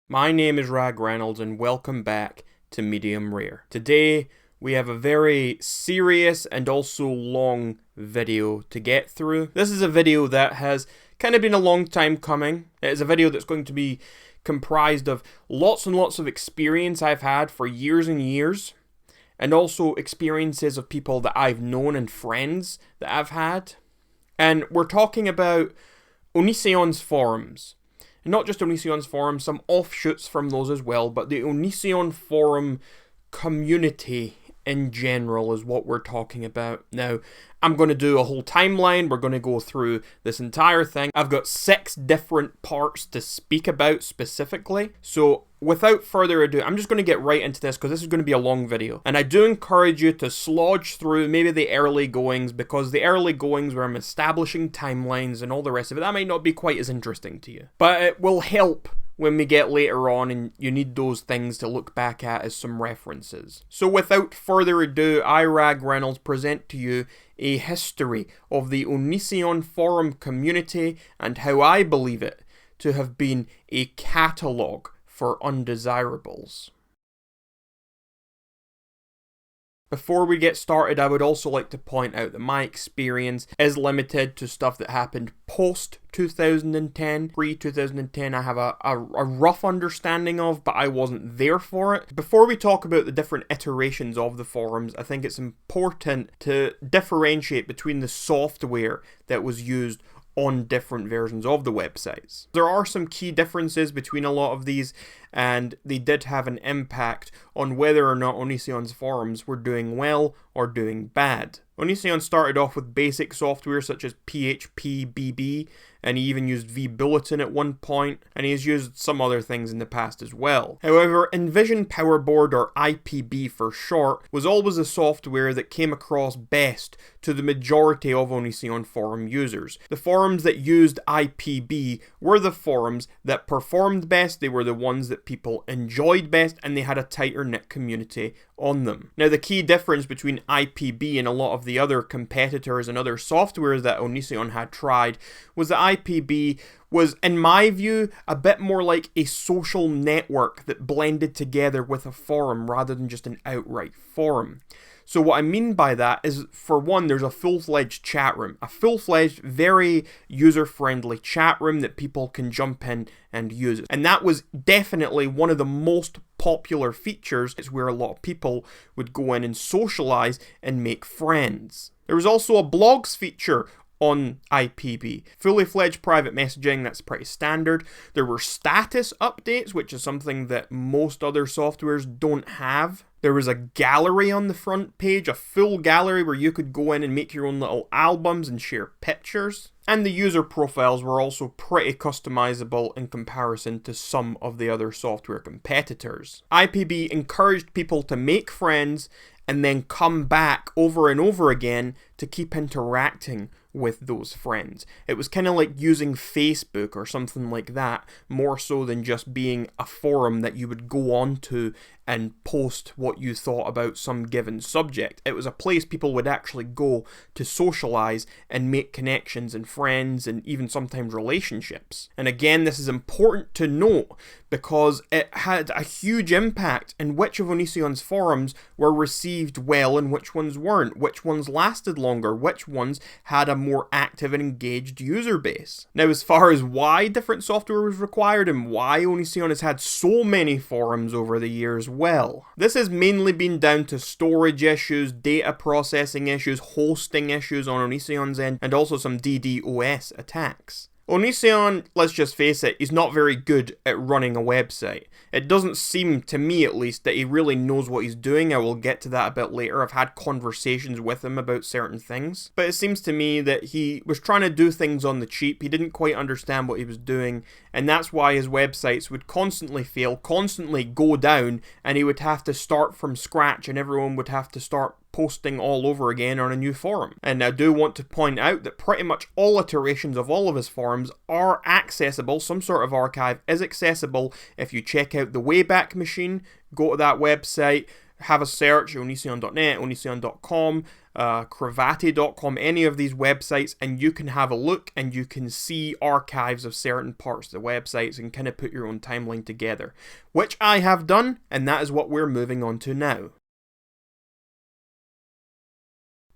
My name is Rag Reynolds and welcome back to Medium Rare. Today we have a very serious and also long video to get through. This is a video that has kind of been a long time coming. It is a video that's going to be comprised of lots and lots of experience I've had for years and years, and also experiences of people that I've known and friends that I've had. And we're talking about Onision's forums. And not just Onision's forum, some offshoots from those as well, but the Onision forum community in general is what we're talking about. Now, I'm going to do a whole timeline. We're going to go through this entire thing. I've got 6 different parts to speak about specifically. So without further ado, I'm just going to get right into this because this is going to be a long video. And I do encourage you to slodge through maybe the early goings, because the early goings where I'm establishing timelines and all the rest of it, that might not be quite as interesting to you. But it will help when we get later on and you need those things to look back at as some references. So without further ado, I, Rag Reynolds, present to you a history of the Onision forum community and how I believe it to have been a catalogue for undesirables. Before we get started, I would also like to point out that my experience is limited to stuff that happened post-2010. Pre-2010 I have a rough understanding of, but I wasn't there for it. Before we talk about the different iterations of the forums, I think it's important to differentiate between the software that was used on different versions of the websites. There are some key differences between a lot of these, and they did have an impact on whether or not Onision's forums were doing well or doing bad. Onision started off with basic software such as PHP BB, and he even used vBulletin at one point, and he has used some other things in the past as well. However, Envision PowerBoard, or IPB for short, was always a software that came across best to the majority of Onision forum users. The forums that used IPB were the forums that performed best, they were the ones that people enjoyed best, and they had a tighter knit community on them. Now, the key difference between IPB and a lot of the other competitors and other softwares that Onision had tried was that IPB was, in my view, a bit more like a social network that blended together with a forum rather than just an outright forum. So what I mean by that is, for one, there's a full-fledged chat room. A full-fledged, very user-friendly chat room that people can jump in and use. And that was definitely one of the most popular features. It's where a lot of people would go in and socialize and make friends. There was also a blogs feature on IPB. Fully fledged private messaging, that's pretty standard. There were status updates, which is something that most other softwares don't have. There was a gallery on the front page, a full gallery where you could go in and make your own little albums and share pictures. And the user profiles were also pretty customizable in comparison to some of the other software competitors. IPB encouraged people to make friends and then come back over and over again to keep interacting with those friends. It was kind of like using Facebook or something like that, more so than just being a forum that you would go on to and post what you thought about some given subject. It was a place people would actually go to socialize and make connections and friends and even sometimes relationships. And again, this is important to note because it had a huge impact in which of Onision's forums were received well and which ones weren't, which ones lasted longer, which ones had a more active and engaged user base. Now, as far as why different software was required and why Onision has had so many forums over the years, well, this has mainly been down to storage issues, data processing issues, hosting issues on Onision's end, and also some DDoS attacks. Onision, let's just face it, he's not very good at running a website. It doesn't seem, to me at least, that he really knows what he's doing. I will get to that a bit later. I've had conversations with him about certain things. But it seems to me that he was trying to do things on the cheap. He didn't quite understand what he was doing. And that's why his websites would constantly fail, constantly go down, and he would have to start from scratch and everyone would have to start posting all over again on a new forum. And I do want to point out that pretty much all iterations of all of his forums are accessible. Some sort of archive is accessible if you check out the Wayback Machine, go to that website, have a search, onision.net, onision.com, Cravati.com, any of these websites, and you can have a look and you can see archives of certain parts of the websites and kind of put your own timeline together, which I have done, and that is what we're moving on to now.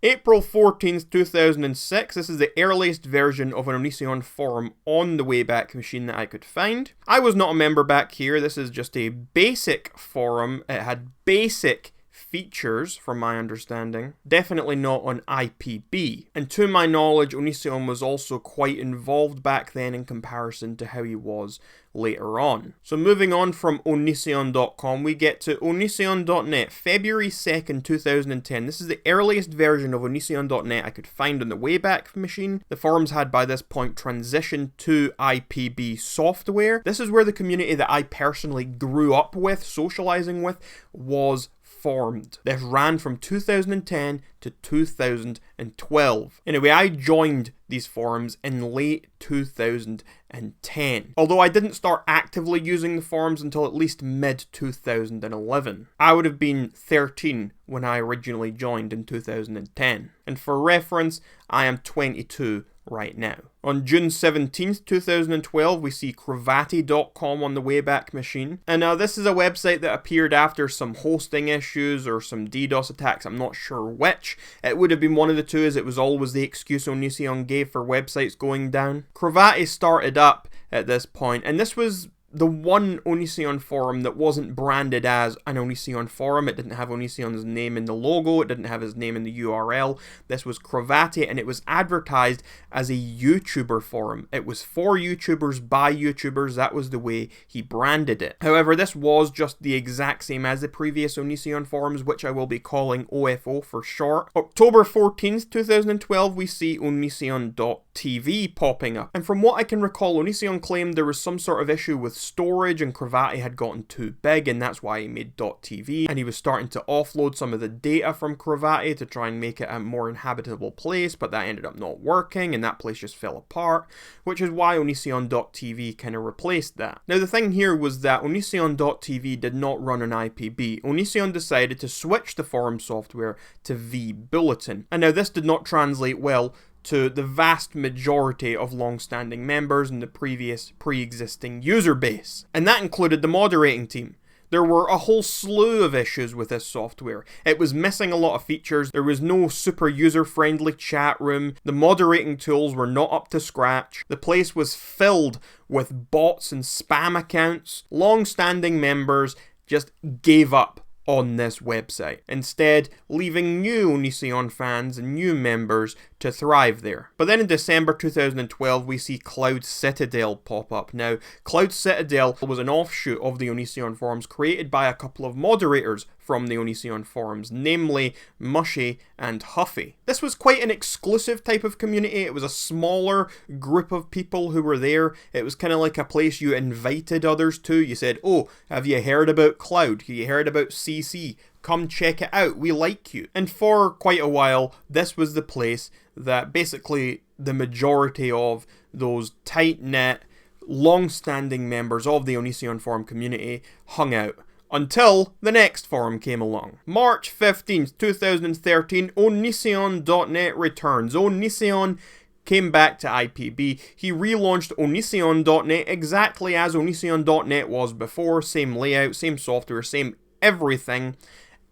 April 14th, 2006, this is the earliest version of an Onision forum on the Wayback Machine that I could find. I was not a member back here, this is just a basic forum. It had basic features, from my understanding. Definitely not on IPB. And to my knowledge, Onision was also quite involved back then in comparison to how he was later on. So moving on from Onision.com, we get to Onision.net, February 2nd, 2010. This is the earliest version of Onision.net I could find on the Wayback Machine. The forums had by this point transitioned to IPB software. This is where the community that I personally grew up with, socializing with, was formed. This ran from 2010 to 2012. Anyway, I joined these forums in late 2010. Although I didn't start actively using the forums until at least mid-2011. I would have been 13 when I originally joined in 2010. And for reference, I am 22 right now. On June 17th, 2012, we see Cravati.com on the Wayback Machine. And now this is a website that appeared after some hosting issues or some DDoS attacks, I'm not sure which. It would have been one of the two, as it was always the excuse Onision gave for websites going down. Cravati started up at this point, and this was the one Onision forum that wasn't branded as an Onision forum. It didn't have Onision's name in the logo, it didn't have his name in the URL. This was Cravati, and it was advertised as a YouTuber forum. It was for YouTubers, by YouTubers, that was the way he branded it. However, this was just the exact same as the previous Onision forums, which I will be calling OFO for short. October 14th, 2012, we see Onision.tv popping up. And from what I can recall, Onision claimed there was some sort of issue with storage and Cravati had gotten too big, and that's why he made .tv, and he was starting to offload some of the data from Cravati to try and make it a more inhabitable place, but that ended up not working and that place just fell apart, which is why Onision.tv kind of replaced that. Now the thing here was that Onision.tv did not run an IPB. Onision decided to switch the forum software to vBulletin, and now this did not translate well to the vast majority of long-standing members in the previous pre-existing user base. And that included the moderating team. There were a whole slew of issues with this software. It was missing a lot of features, there was no super user-friendly chat room, the moderating tools were not up to scratch, the place was filled with bots and spam accounts. Long-standing members just gave up on this website, instead leaving new Onision fans and new members to thrive there. But then in December 2012, we see Cloud Citadel pop up. Now, Cloud Citadel was an offshoot of the Onision forums created by a couple of moderators from the Onision forums, namely Mushy and Huffy. This was quite an exclusive type of community. It was a smaller group of people who were there. It was kind of like a place you invited others to. You said, oh, have you heard about Cloud? Have you heard about CC? Come check it out, we like you. And for quite a while, this was the place that basically the majority of those tight-knit, long-standing members of the Onision forum community hung out. Until the next forum came along. March 15th, 2013, Onision.net returns. Onision came back to IPB. He relaunched Onision.net exactly as Onision.net was before. Same layout, same software, same everything.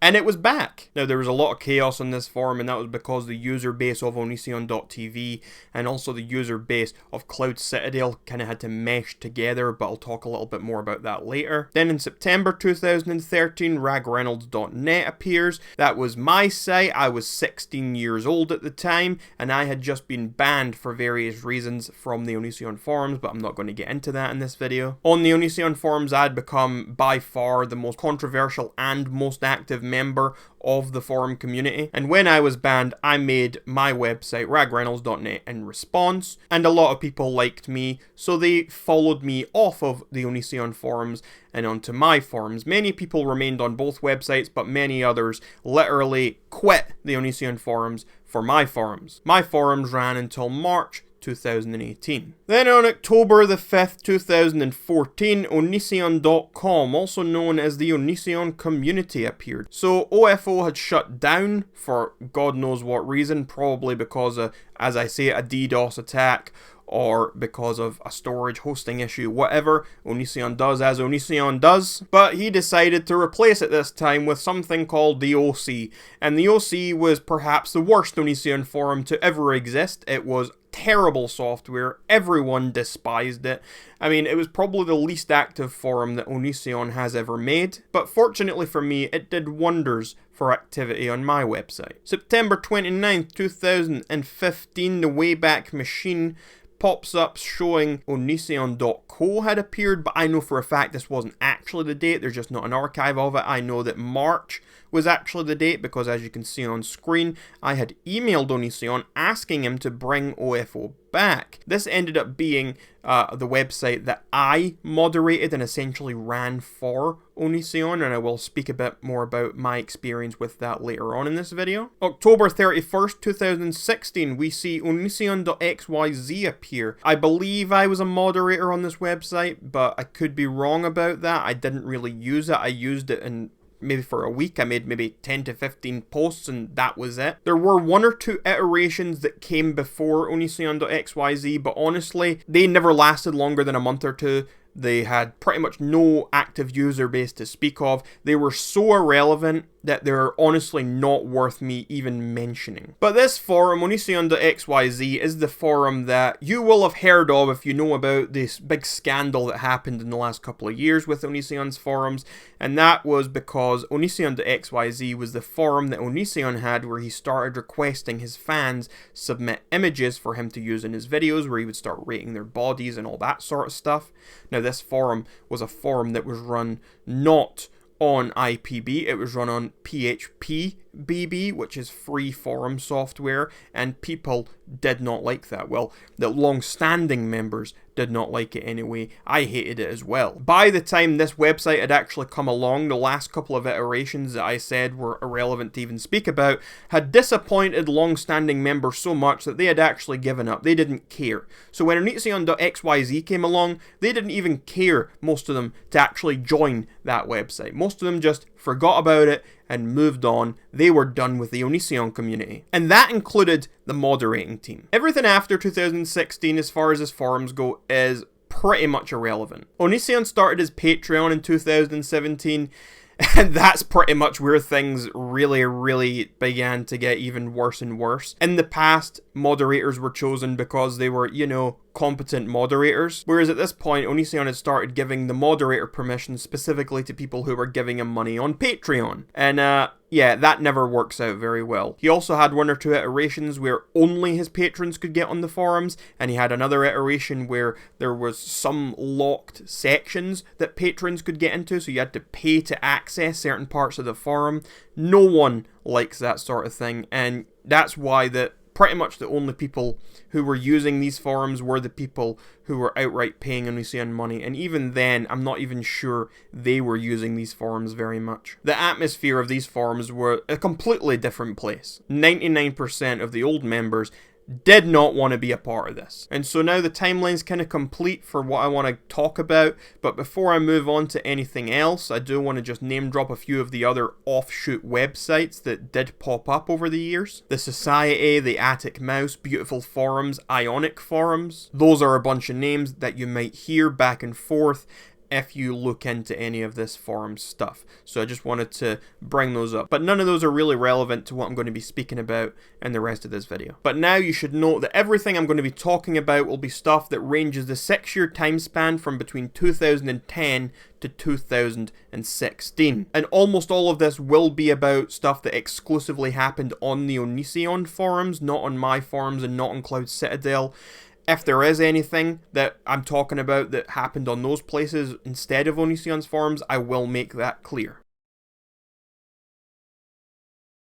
And it was back. Now, there was a lot of chaos on this forum, and that was because the user base of Onision.tv and also the user base of Cloud Citadel kind of had to mesh together, but I'll talk a little bit more about that later. Then in September 2013, RagReynolds.net appears. That was my site. I was 16 years old at the time, and I had just been banned for various reasons from the Onision forums, but I'm not going to get into that in this video. On the Onision forums, I'd become by far the most controversial and most active member of the forum community, and when I was banned, I made my website RagReynolds.net in response, and a lot of people liked me, so they followed me off of the Onision forums and onto my forums. Many people remained on both websites, but many others literally quit the Onision forums for my forums. My forums ran until March 2018. Then on October the 5th, 2014, Onision.com, also known as the Onision community, appeared. So OFO had shut down for God knows what reason, probably because of, as I say, a DDoS attack, or because of a storage hosting issue, whatever. Onision does as Onision does. But he decided to replace it this time with something called the OC. And the OC was perhaps the worst Onision forum to ever exist. It was terrible software. Everyone despised it. I mean, it was probably the least active forum that Onision has ever made. But fortunately for me, it did wonders for activity on my website. September 29th, 2015, the Wayback Machine pops up showing Onision.co had appeared, but I know for a fact this wasn't actually the date. There's just not an archive of it. I know that March was actually the date because, as you can see on screen, I had emailed Onision asking him to bring OFO back. This ended up being the website that I moderated and essentially ran for Onision, and I will speak a bit more about my experience with that later on in this video. October 31st, 2016, we see Onision.xyz appear. I believe I was a moderator on this website, but I could be wrong about that. I didn't really use it. I used it in maybe for a week. I made maybe 10 to 15 posts and that was it. There were one or two iterations that came before Onision.xyz, but honestly, they never lasted longer than a month or two. They had pretty much no active user base to speak of. They were so irrelevant that they're honestly not worth me even mentioning. But this forum, Onision.xyz, is the forum that you will have heard of if you know about this big scandal that happened in the last couple of years with Onision's forums, and that was because Onision.xyz was the forum that Onision had where he started requesting his fans submit images for him to use in his videos, where he would start rating their bodies and all that sort of stuff. Now, this forum was a forum that was run not on IPB, it was run on PHPBB, which is free forum software, and people did not like that. Well, the long-standing members did not like it anyway. I hated it as well. By the time this website had actually come along, the last couple of iterations that I said were irrelevant to even speak about had disappointed long-standing members so much that they had actually given up. They didn't care. So when Onision.xyz came along, they didn't even care, most of them, to actually join that website. Most of them just forgot about it and moved on. They were done with the Onision community. And that included the moderating team. Everything after 2016, as far as his forums go, is pretty much irrelevant. Onision started his Patreon in 2017, and that's pretty much where things really began to get even worse and worse. In the past, moderators were chosen because they were, you know, competent moderators, whereas at this point, Onision had started giving the moderator permission specifically to people who were giving him money on Patreon. And yeah, that never works out very well. He also had one or two iterations where only his patrons could get on the forums, and he had another iteration where there was some locked sections that patrons could get into, so you had to pay to access certain parts of the forum. No one likes that sort of thing, and that's why pretty much the only people who were using these forums were the people who were outright paying Onision money, and even then, I'm not even sure they were using these forums very much. The atmosphere of these forums were a completely different place. 99% of the old members did not want to be a part of this. And so now the timeline's kind of complete for what I want to talk about, but before I move on to anything else, I do want to just name drop a few of the other offshoot websites that did pop up over the years. The Society, the Attic Mouse, Beautiful Forums, Ionic Forums. Those are a bunch of names that you might hear back and forth if you look into any of this forum stuff. So I just wanted to bring those up. But none of those are really relevant to what I'm going to be speaking about in the rest of this video. But now you should note that everything I'm going to be talking about will be stuff that ranges the 6-year time span from between 2010 to 2016. And almost all of this will be about stuff that exclusively happened on the Onision forums, not on my forums and not on Cloud Citadel. If there is anything that I'm talking about that happened on those places instead of Onision's forums, I will make that clear.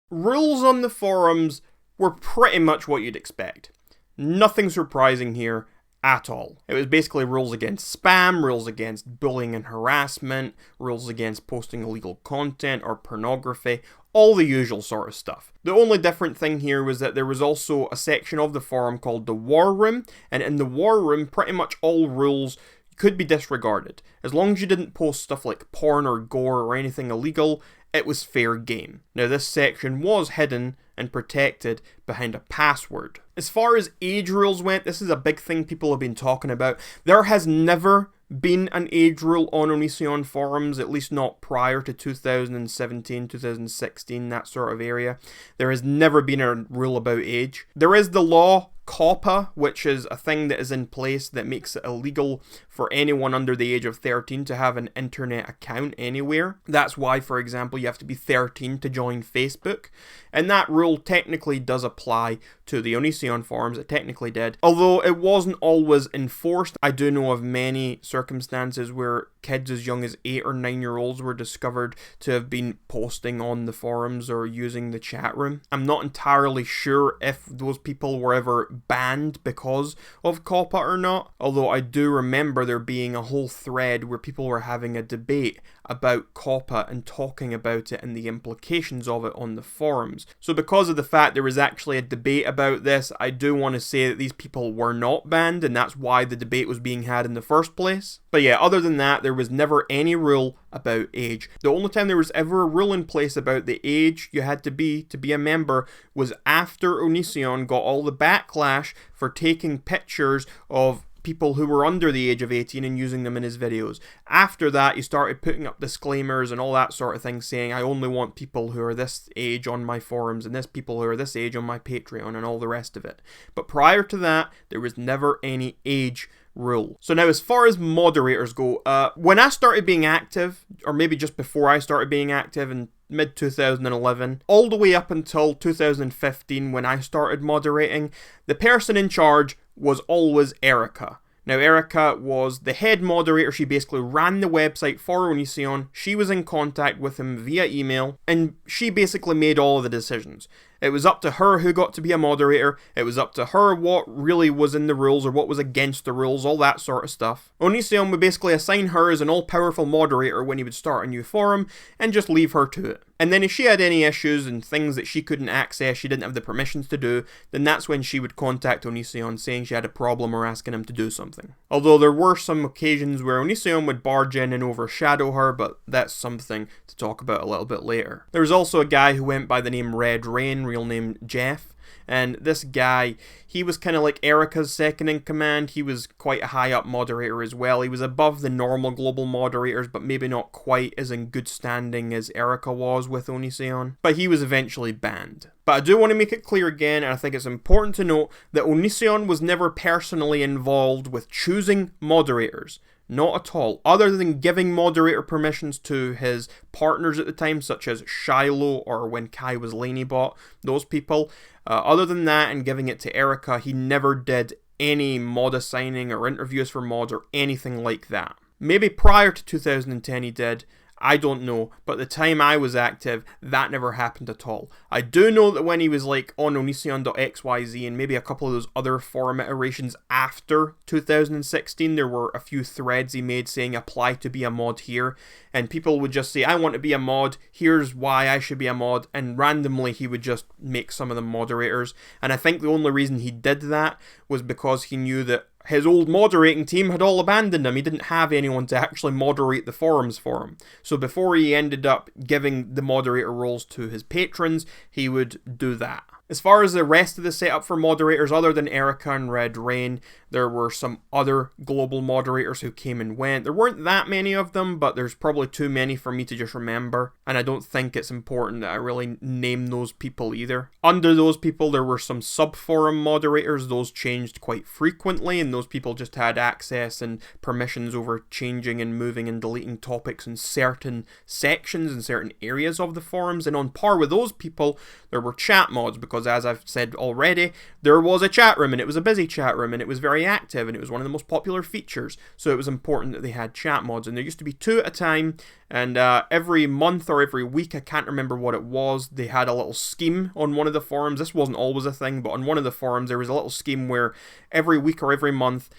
Rules on the forums were pretty much what you'd expect. Nothing surprising here at all. It was basically rules against spam, rules against bullying and harassment, rules against posting illegal content or pornography, all the usual sort of stuff. The only different thing here was that there was also a section of the forum called the War Room, and in the War Room, pretty much all rules could be disregarded. As long as you didn't post stuff like porn or gore or anything illegal, it was fair game. Now, this section was hidden and protected behind a password. As far as age rules went, this is a big thing people have been talking about. There has never been an age rule on Onision forums, at least not prior to 2017, 2016, that sort of area. There has never been a rule about age. There is the law COPPA, which is a thing that is in place that makes it illegal for anyone under the age of 13 to have an internet account anywhere. That's why, for example, you have to be 13 to join Facebook. And that rule technically does apply to the Onision forums. It technically did. Although it wasn't always enforced. I do know of many circumstances where kids as young as 8 or 9 year olds were discovered to have been posting on the forums or using the chat room. I'm not entirely sure if those people were ever banned because of COPPA or not, although I do remember there being a whole thread where people were having a debate about COPPA and talking about it and the implications of it on the forums. So because of the fact there was actually a debate about this, I do want to say that these people were not banned, and that's why the debate was being had in the first place. But yeah, other than that, there was never any rule about age. The only time there was ever a rule in place about the age you had to be a member was after Onision got all the backlash for taking pictures of people who were under the age of 18 and using them in his videos. After that, he started putting up disclaimers and all that sort of thing, saying, I only want people who are this age on my forums and this people who are this age on my Patreon and all the rest of it. But prior to that, there was never any age rule. So now, as far as moderators go, when I started being active, or maybe just before I started being active in mid-2011, all the way up until 2015 when I started moderating, the person in charge was always Erica. Now, Erica was the head moderator. She basically ran the website for Onision. She was in contact with him via email, and she basically made all of the decisions. It was up to her who got to be a moderator. It was up to her what really was in the rules or what was against the rules, all that sort of stuff. Onision would basically assign her as an all-powerful moderator when he would start a new forum and just leave her to it. And then if she had any issues and things that she couldn't access, she didn't have the permissions to do, then that's when she would contact Onision saying she had a problem or asking him to do something. Although there were some occasions where Onision would barge in and overshadow her, but that's something to talk about a little bit later. There was also a guy who went by the name Red Rain, real name Jeff, and this guy, he was kind of like Erica's second in command. He was quite a high up moderator as well. He was above the normal global moderators, but maybe not quite as in good standing as Erica was with Onision. But he was eventually banned. But I do want to make it clear again, and I think it's important to note, that Onision was never personally involved with choosing moderators. Not at all. Other than giving moderator permissions to his partners at the time, such as Shiloh or when Kai was Lanybot, those people. Other than that, and giving it to Erica, he never did any mod assigning or interviews for mods or anything like that. Maybe prior to 2010 he did. I don't know, but the time I was active, that never happened at all. I do know that when he was like on Onision.xyz and maybe a couple of those other forum iterations after 2016, there were a few threads he made saying apply to be a mod here, and people would just say, I want to be a mod, here's why I should be a mod, and randomly he would just make some of them moderators. And I think the only reason he did that was because he knew that his old moderating team had all abandoned him. He didn't have anyone to actually moderate the forums for him. So before he ended up giving the moderator roles to his patrons, he would do that. As far as the rest of the setup for moderators, other than Erica and Red Rain, there were some other global moderators who came and went. There weren't that many of them, but there's probably too many for me to just remember. And I don't think it's important that I really name those people either. Under those people, there were some sub-forum moderators. Those changed quite frequently, and those people just had access and permissions over changing and moving and deleting topics in certain sections and certain areas of the forums. And on par with those people, there were chat mods, because because as I've said already, there was a chat room and it was a busy chat room and it was very active and it was one of the most popular features, so it was important that they had chat mods, and there used to be 2 at a time, and every month or every week, I can't remember what it was, they had a little scheme on one of the forums. This wasn't always a thing, but on one of the forums there was a little scheme where every week or every month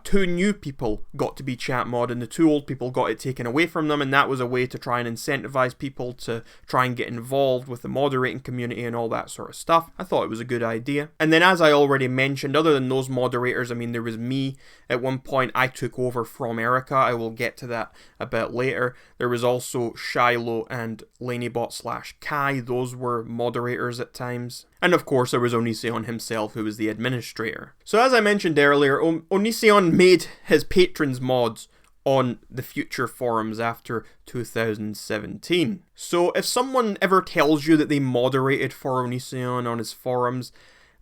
2 new people got to be chat mod and the 2 old people got it taken away from them, and that was a way to try and incentivize people to try and get involved with the moderating community and all that sort of stuff. I thought it was a good idea. And then, as I already mentioned, other than those moderators, I mean, there was me. At one point I took over from Erica. I will get to that a bit later. There was also Shiloh and Lanybot/Kai. Those were moderators at times. And of course there was Onision himself, who was the administrator. So as I mentioned earlier, Onision made his patrons mods on the future forums after 2017. So if someone ever tells you that they moderated for Onision on his forums,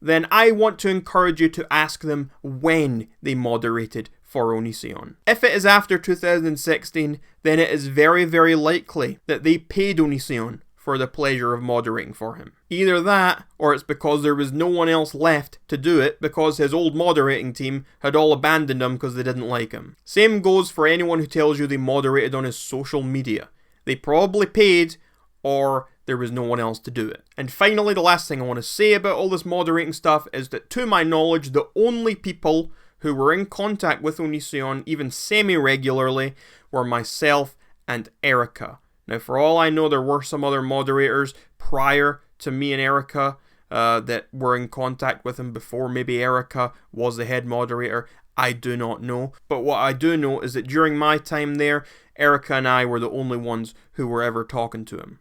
then I want to encourage you to ask them when they moderated for Onision. If it is after 2016, then it is very, very likely that they paid Onision for the pleasure of moderating for him. Either that, or it's because there was no one else left to do it because his old moderating team had all abandoned him because they didn't like him. Same goes for anyone who tells you they moderated on his social media. They probably paid, or there was no one else to do it. And finally, the last thing I want to say about all this moderating stuff is that, to my knowledge, the only people who were in contact with Onision, even semi-regularly, were myself and Erica. Now, for all I know, there were some other moderators prior to me and Erica that were in contact with him before. Maybe Erica was the head moderator. I do not know. But what I do know is that during my time there, Erica and I were the only ones who were ever talking to him.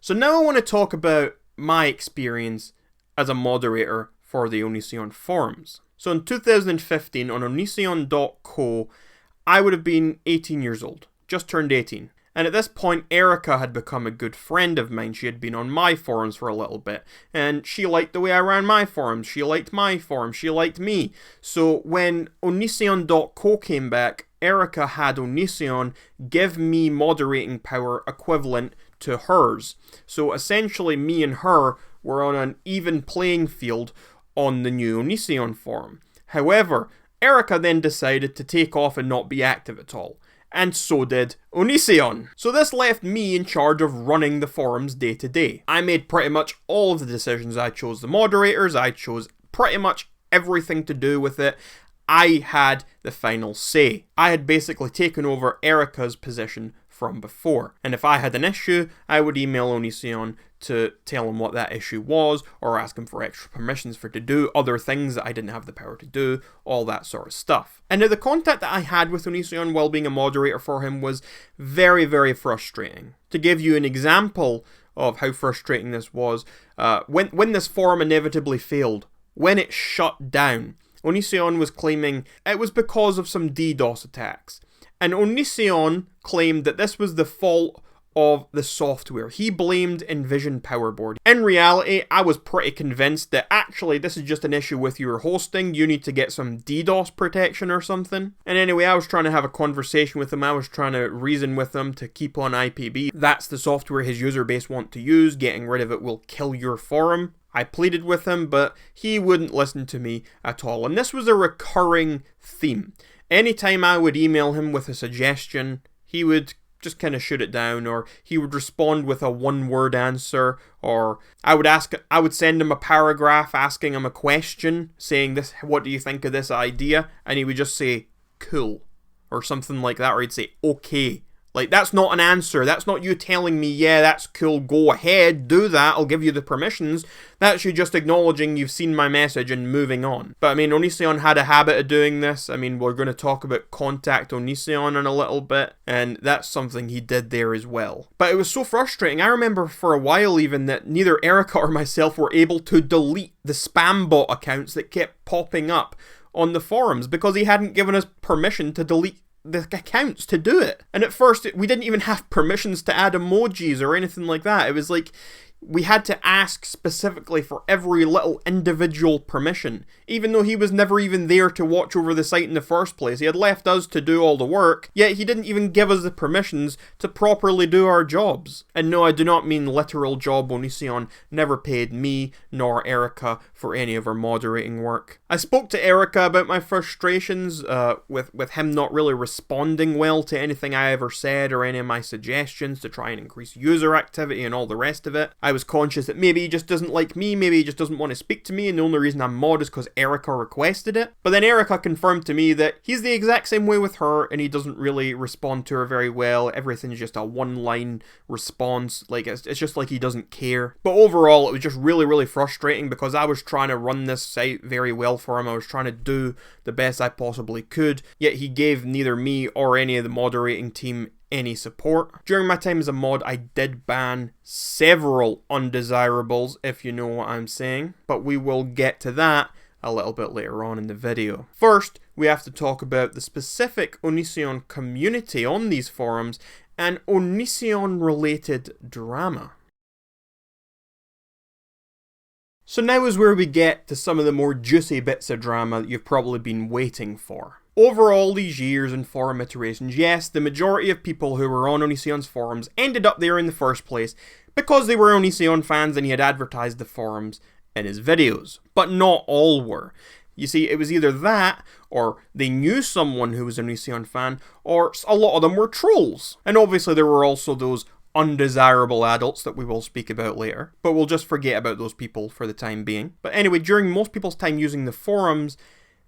So now I want to talk about my experience as a moderator for the Onision forums. So in 2015, on onision.co, I would have been 18 years old, just turned 18. And at this point, Erica had become a good friend of mine. She had been on my forums for a little bit, and she liked the way I ran my forums. She liked my forums. She liked me. So when onision.co came back, Erica had Onision give me moderating power equivalent to hers. So essentially, me and her were on an even playing field on the new Onision forum. However, Erica then decided to take off and not be active at all. And so did Onision. So this left me in charge of running the forums day to day. I made pretty much all of the decisions. I chose the moderators. I chose pretty much everything to do with it. I had the final say. I had basically taken over Erica's position from before. And if I had an issue, I would email Onision to tell him what that issue was, or ask him for extra permissions to do other things that I didn't have the power to do, all that sort of stuff. And now the contact that I had with Onision while being a moderator for him was very, very frustrating. To give you an example of how frustrating this was, when this forum inevitably failed, when it shut down, Onision was claiming it was because of some DDoS attacks. And Onision claimed that this was the fault of the software. He blamed Envision Powerboard. In reality, I was pretty convinced that actually this is just an issue with your hosting. You need to get some DDoS protection or something. And anyway, I was trying to have a conversation with him. I was trying to reason with him to keep on IPB. That's the software his user base want to use. Getting rid of it will kill your forum. I pleaded with him, but he wouldn't listen to me at all. And this was a recurring theme. Anytime I would email him with a suggestion, he would just kind of shoot it down, or he would respond with a one-word answer, or I would send him a paragraph asking him a question, saying this, what do you think of this idea? And he would just say, cool, or something like that, or he'd say, okay. Like, that's not an answer. That's not you telling me, yeah, that's cool, go ahead, do that, I'll give you the permissions. That's you just acknowledging you've seen my message and moving on. But I mean, Onision had a habit of doing this. I mean, we're going to talk about Contact Onision in a little bit, and that's something he did there as well. But it was so frustrating. I remember for a while even that neither Erica or myself were able to delete the spam bot accounts that kept popping up on the forums because he hadn't given us permission to delete the accounts to do it. And at first we didn't even have permissions to add emojis or anything like that. It was like, we had to ask specifically for every little individual permission, even though he was never even there to watch over the site in the first place. He had left us to do all the work, yet he didn't even give us the permissions to properly do our jobs. And no, I do not mean literal job. Onision never paid me nor Erica for any of our moderating work. I spoke to Erica about my frustrations with him not really responding well to anything I ever said or any of my suggestions to try and increase user activity and all the rest of it. I was conscious that maybe he just doesn't like me, maybe he just doesn't want to speak to me, and the only reason I'm mod is because Erica requested it. But then Erica confirmed to me that he's the exact same way with her, and he doesn't really respond to her very well. Everything's just a one-line response, like it's just like he doesn't care. But overall, it was just really, really frustrating because I was trying to run this site very well for him. I was trying to do the best I possibly could, yet he gave neither me or any of the moderating team any support. During my time as a mod, I did ban several undesirables, if you know what I'm saying, but we will get to that a little bit later on in the video. First, we have to talk about the specific Onision community on these forums and Onision related drama. So now is where we get to some of the more juicy bits of drama that you've probably been waiting for. Over all these years and forum iterations, yes, the majority of people who were on Onision's forums ended up there in the first place because they were Onision fans and he had advertised the forums in his videos. But not all were. You see, it was either that, or they knew someone who was an Onision fan, or a lot of them were trolls. And obviously there were also those undesirable adults that we will speak about later, but we'll just forget about those people for the time being. But anyway, during most people's time using the forums,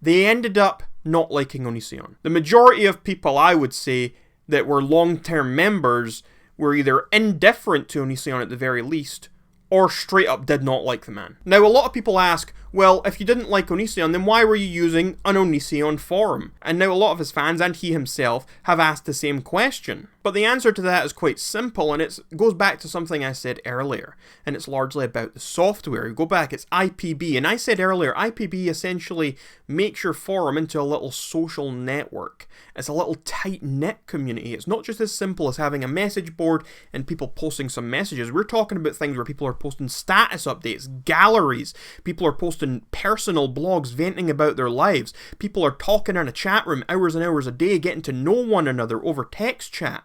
they ended up not liking Onision. The majority of people, I would say, that were long-term members were either indifferent to Onision at the very least, or straight up did not like the man. Now, a lot of people ask, well, if you didn't like Onision, then why were you using an Onision forum? And now a lot of his fans, and he himself, have asked the same question. But the answer to that is quite simple, and it goes back to something I said earlier, and it's largely about the software. You go back, it's IPB, and I said earlier, IPB essentially makes your forum into a little social network. It's a little tight-knit community. It's not just as simple as having a message board and people posting some messages. We're talking about things where people are posting status updates, galleries, people are posting personal blogs venting about their lives, people are talking in a chat room hours and hours a day, getting to know one another over text chat.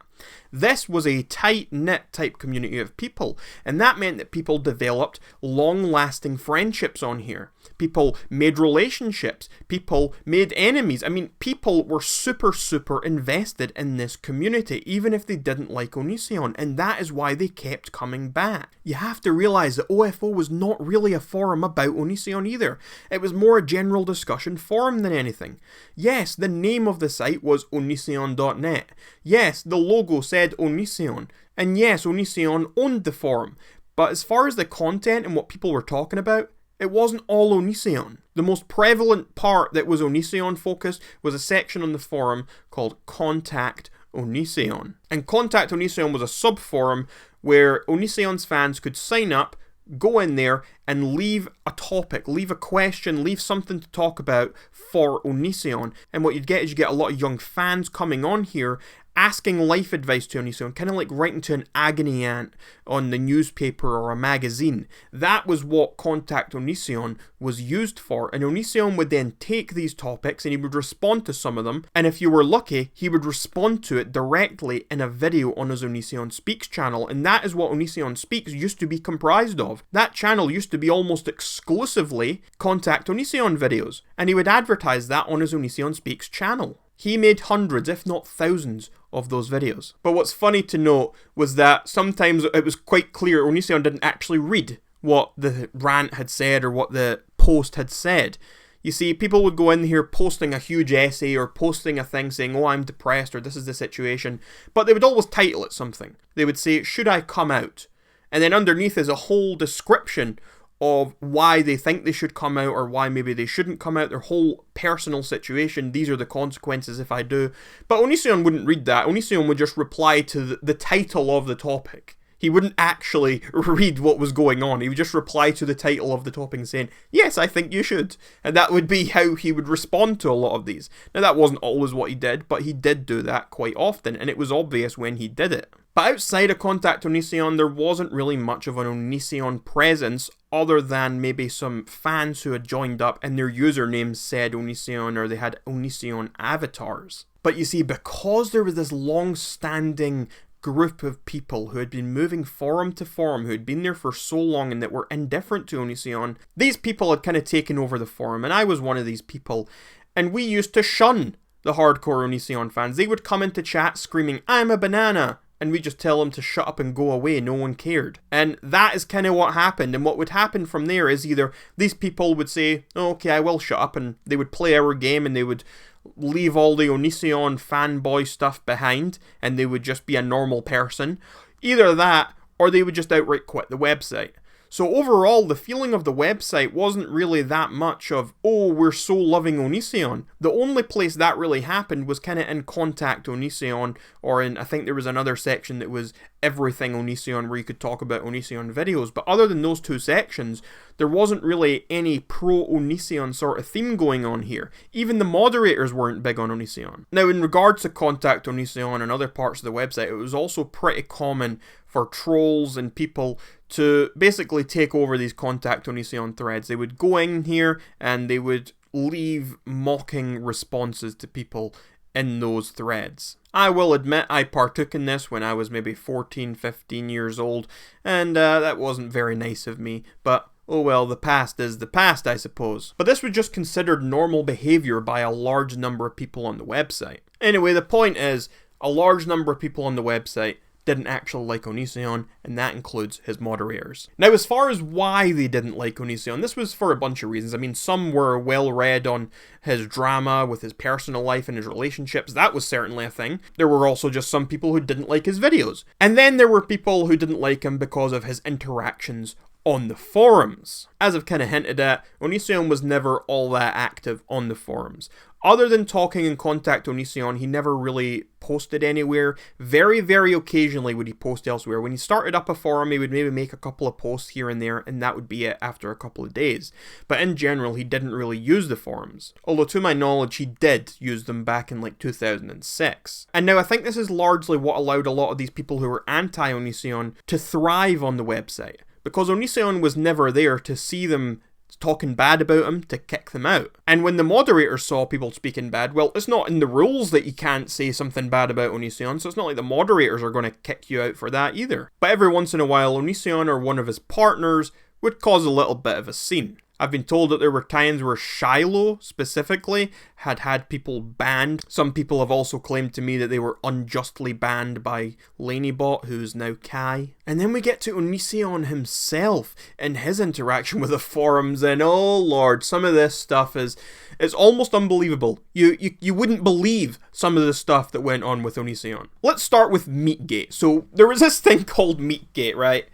This was a tight-knit type community of people, and that meant that people developed long-lasting friendships on here. People made relationships. People made enemies. I mean, people were super, super invested in this community, even if they didn't like Onision, and that is why they kept coming back. You have to realise that OFO was not really a forum about Onision either. It was more a general discussion forum than anything. Yes, the name of the site was onision.net. Yes, the logo said Onision. And yes, Onision owned the forum. But as far as the content and what people were talking about, it wasn't all Onision. The most prevalent part that was Onision focused was a section on the forum called Contact Onision. And Contact Onision was a sub-forum where Onision's fans could sign up, go in there and leave a topic, leave a question, leave something to talk about for Onision. And what you'd get is you get a lot of young fans coming on here asking life advice to Onision, kind of like writing to an agony aunt on the newspaper or a magazine. That was what Contact Onision was used for, and Onision would then take these topics and he would respond to some of them, and if you were lucky, he would respond to it directly in a video on his Onision Speaks channel, and that is what Onision Speaks used to be comprised of. That channel used to be almost exclusively Contact Onision videos, and he would advertise that on his Onision Speaks channel. He made hundreds, if not thousands, of those videos. But what's funny to note was that sometimes it was quite clear Onision didn't actually read what the rant had said or what the post had said. You see, people would go in here posting a huge essay or posting a thing saying, oh, I'm depressed or this is the situation, but they would always title it something. They would say, should I come out? And then underneath is a whole description of why they think they should come out or why maybe they shouldn't come out, their whole personal situation. These are the consequences if I do. But Onision wouldn't read that. Onision would just reply to the title of the topic. He wouldn't actually read what was going on. He would just reply to the title of the topic saying, yes, I think you should. And that would be how he would respond to a lot of these. Now, that wasn't always what he did, but he did do that quite often, and it was obvious when he did it. But outside of Contact Onision, there wasn't really much of an Onision presence other than maybe some fans who had joined up and their usernames said Onision or they had Onision avatars. But you see, because there was this long-standing group of people who had been moving forum to forum, who had been there for so long and that were indifferent to Onision, these people had kind of taken over the forum, and I was one of these people, and we used to shun the hardcore Onision fans. They would come into chat screaming, "I'm a banana," and we just tell them to shut up and go away, no one cared. And that is kind of what happened, and what would happen from there is either these people would say, "Oh, okay, I will shut up," and they would play our game and they would leave all the Onision fanboy stuff behind and they would just be a normal person. Either that, or they would just outright quit the website. So overall, the feeling of the website wasn't really that much of, oh, we're so loving Onision. The only place that really happened was kind of in Contact Onision, or in, I think there was another section that was Everything Onision, where you could talk about Onision videos. But other than those two sections, there wasn't really any pro-Onision sort of theme going on here. Even the moderators weren't big on Onision. Now, in regards to Contact Onision and other parts of the website, it was also pretty common for trolls and people to basically take over these Contact Onision threads. They would go in here and they would leave mocking responses to people in those threads. I will admit I partook in this when I was maybe 14, 15 years old, and that wasn't very nice of me, but oh well, the past is the past, I suppose. But this was just considered normal behaviour by a large number of people on the website. Anyway, the point is, a large number of people on the website didn't actually like Onision, and that includes his moderators. Now, as far as why they didn't like Onision, this was for a bunch of reasons. I mean, some were well read on his drama with his personal life and his relationships. That was certainly a thing. There were also just some people who didn't like his videos. And then there were people who didn't like him because of his interactions on the forums. As I've kind of hinted at, Onision was never all that active on the forums. Other than talking in Contact Onision, he never really posted anywhere. Very, very occasionally would he post elsewhere. When he started up a forum, he would maybe make a couple of posts here and there, and that would be it after a couple of days. But in general, he didn't really use the forums. Although, to my knowledge, he did use them back in like 2006. And now I think this is largely what allowed a lot of these people who were anti-Onision to thrive on the website. Because Onision was never there to see them talking bad about him to kick them out. And when the moderators saw people speaking bad, well, it's not in the rules that you can't say something bad about Onision, so it's not like the moderators are going to kick you out for that either. But every once in a while, Onision or one of his partners would cause a little bit of a scene. I've been told that there were times where Shiloh, specifically, had people banned. Some people have also claimed to me that they were unjustly banned by Lanybot, who's now Kai. And then we get to Onision himself and his interaction with the forums, and oh lord, some of this stuff is almost unbelievable. You wouldn't believe some of the stuff that went on with Onision. Let's start with Meatgate. So there was this thing called Meatgate, right?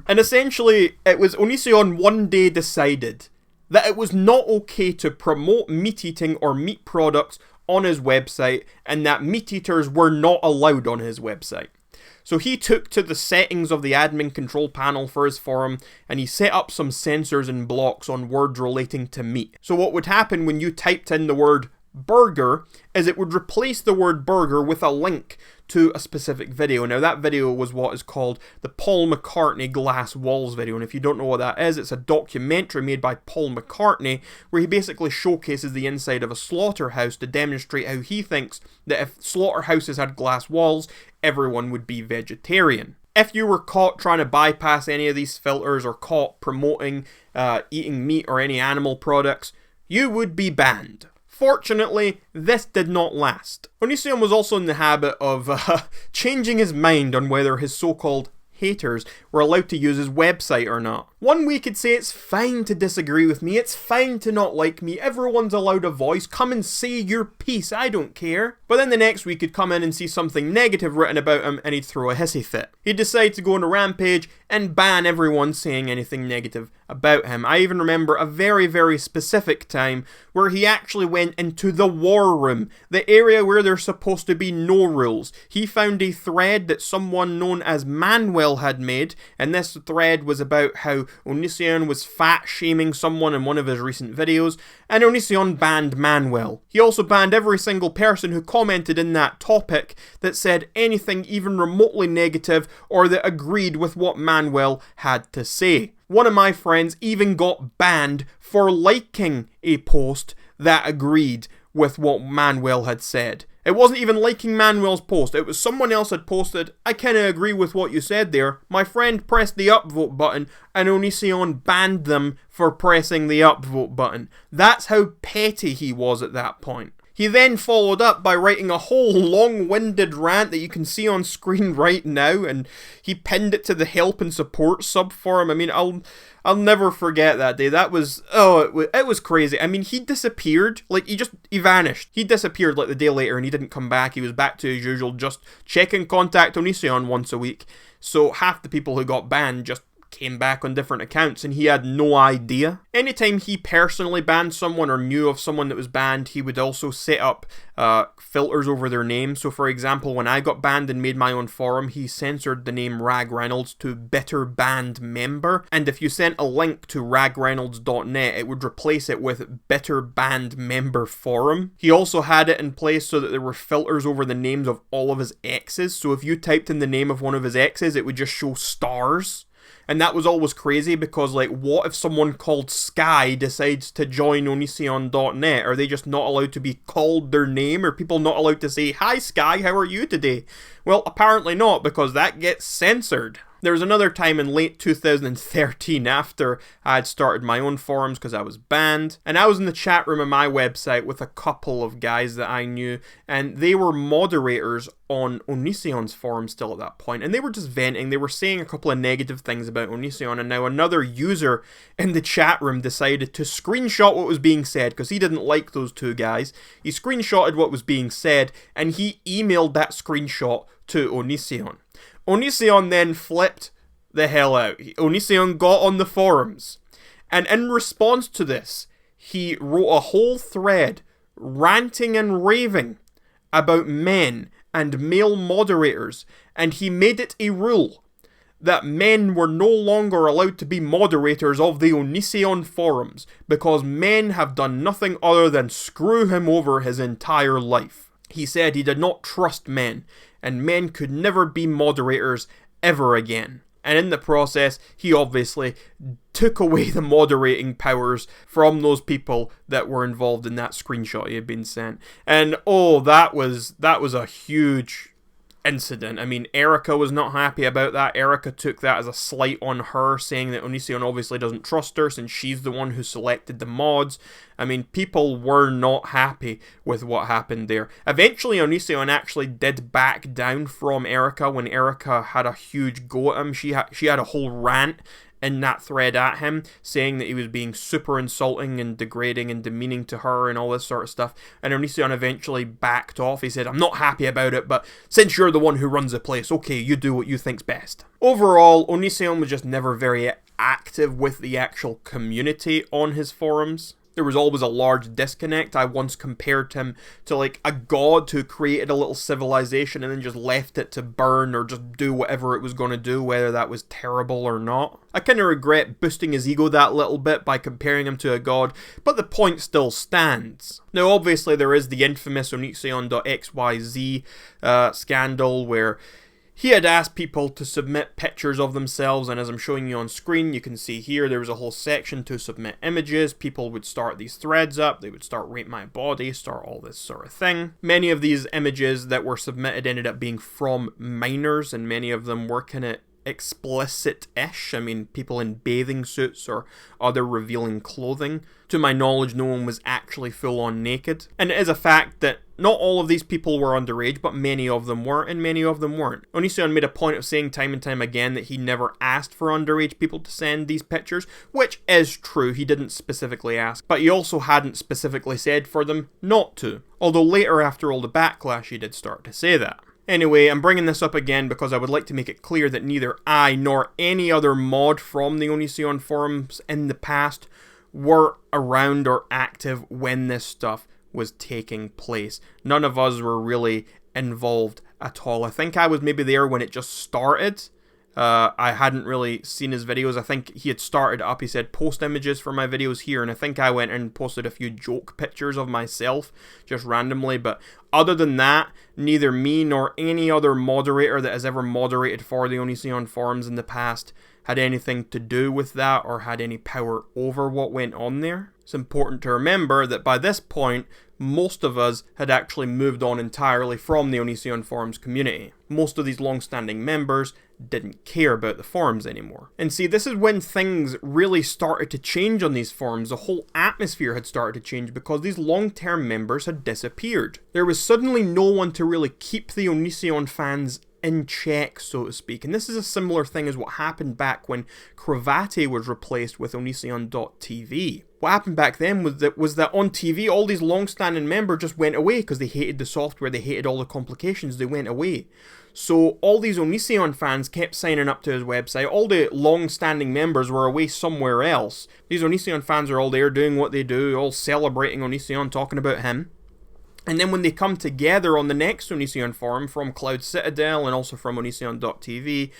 And essentially, it was Onision one day decided that it was not okay to promote meat eating or meat products on his website, and that meat eaters were not allowed on his website. So he took to the settings of the admin control panel for his forum, and he set up some censors and blocks on words relating to meat. So what would happen when you typed in the word burger is it would replace the word burger with a link to a specific video. Now that video was what is called the Paul McCartney Glass Walls video, and if you don't know what that is, it's a documentary made by Paul McCartney where he basically showcases the inside of a slaughterhouse to demonstrate how he thinks that if slaughterhouses had glass walls, everyone would be vegetarian. If you were caught trying to bypass any of these filters or caught promoting eating meat or any animal products, you would be banned. Fortunately, this did not last. Onision was also in the habit of changing his mind on whether his so-called haters were allowed to use his website or not. One week he'd say it's fine to disagree with me, it's fine to not like me, everyone's allowed a voice, come and say your piece, I don't care. But then the next week he'd come in and see something negative written about him and he'd throw a hissy fit. He'd decide to go on a rampage and ban everyone saying anything negative about him. I even remember a very, very specific time where he actually went into the war room, the area where there's supposed to be no rules. He found a thread that someone known as Manuel Manuel had made, and this thread was about how Onision was fat-shaming someone in one of his recent videos, and Onision banned Manuel. He also banned every single person who commented in that topic that said anything even remotely negative or that agreed with what Manuel had to say. One of my friends even got banned for liking a post that agreed with what Manuel had said. It wasn't even liking Manuel's post, it was someone else had posted, "I kinda agree with what you said there." My friend pressed the upvote button and Onision banned them for pressing the upvote button. That's how petty he was at that point. He then followed up by writing a whole long-winded rant that you can see on screen right now, and he pinned it to the help and support subforum. I mean, I'll never forget that day. That was, it was crazy. I mean, he disappeared. Like, he vanished. He disappeared like the day later and he didn't come back. He was back to his usual, just checking contact Onision once a week. So half the people who got banned just came back on different accounts and he had no idea. Anytime he personally banned someone or knew of someone that was banned, he would also set up filters over their name. So for example, when I got banned and made my own forum, he censored the name Rag Reynolds to Bitter Banned Member, and if you sent a link to ragreynolds.net, it would replace it with Bitter Banned Member Forum. He also had it in place so that there were filters over the names of all of his exes, so if you typed in the name of one of his exes, it would just show stars. And that was always crazy because, like, what if someone called Sky decides to join Onision.net? Are they just not allowed to be called their name? Are people not allowed to say, "Hi Sky, how are you today?" Well, apparently not, because that gets censored. There was another time in late 2013 after I had started my own forums because I was banned, and I was in the chat room on my website with a couple of guys that I knew, and they were moderators on Onision's forum still at that point, and they were just venting. They were saying a couple of negative things about Onision, and now another user in the chat room decided to screenshot what was being said because he didn't like those two guys. He screenshotted what was being said, and he emailed that screenshot to Onision. Onision then flipped the hell out. Onision got on the forums, and in response to this, he wrote a whole thread ranting and raving about men and male moderators, and he made it a rule that men were no longer allowed to be moderators of the Onision forums because men have done nothing other than screw him over his entire life. He said he did not trust men, and men could never be moderators ever again. And in the process, he obviously took away the moderating powers from those people that were involved in that screenshot he had been sent. And that was a huge incident. I mean, Erica was not happy about that. Erica took that as a slight on her, saying that Onision obviously doesn't trust her since she's the one who selected the mods. I mean, people were not happy with what happened there. Eventually, Onision actually did back down from Erica when Erica had a huge go at him. She had a whole rant in that thread at him, saying that he was being super insulting and degrading and demeaning to her and all this sort of stuff. And Onision eventually backed off. He said, "I'm not happy about it, but since you're the one who runs the place, okay, you do what you think's best." Overall, Onision was just never very active with the actual community on his forums. There was always a large disconnect. I once compared him to like a god who created a little civilization and then just left it to burn or just do whatever it was going to do, whether that was terrible or not. I kind of regret boosting his ego that little bit by comparing him to a god, but the point still stands. Now obviously there is the infamous Onision.xyz scandal where he had asked people to submit pictures of themselves, and as I'm showing you on screen, you can see here there was a whole section to submit images. People would start these threads up, they would start rate my body, start all this sort of thing. Many of these images that were submitted ended up being from minors, and many of them were kind of explicit-ish. I mean, people in bathing suits or other revealing clothing. To my knowledge, no one was actually full-on naked. And it is a fact that not all of these people were underage, but many of them were, and many of them weren't. Onision made a point of saying time and time again that he never asked for underage people to send these pictures, which is true, he didn't specifically ask, but he also hadn't specifically said for them not to. Although later, after all the backlash, he did start to say that. Anyway, I'm bringing this up again because I would like to make it clear that neither I nor any other mod from the Onision forums in the past were around or active when this stuff was taking place. None of us were really involved at all. I think I was maybe there when it just started, I hadn't really seen his videos. I think he had started up. He said, post images for my videos here. And I think I went and posted a few joke pictures of myself just randomly. But other than that, neither me nor any other moderator that has ever moderated for the Onision forums in the past had anything to do with that or had any power over what went on there. It's important to remember that by this point, most of us had actually moved on entirely from the Onision forums community. Most of these long-standing members didn't care about the forums anymore. And see, this is when things really started to change on these forums. The whole atmosphere had started to change because these long-term members had disappeared. There was suddenly no one to really keep the Onision fans in check, so to speak. And this is a similar thing as what happened back when Cravate was replaced with Onision.tv. What happened back then was that on TV, all these long-standing members just went away because they hated the software, they hated all the complications, they went away. So all these Onision fans kept signing up to his website. All the long-standing members were away somewhere else. These Onision fans are all there doing what they do, all celebrating Onision, talking about him. And then when they come together on the next Onision forum from Cloud Citadel and also from Onision.tv,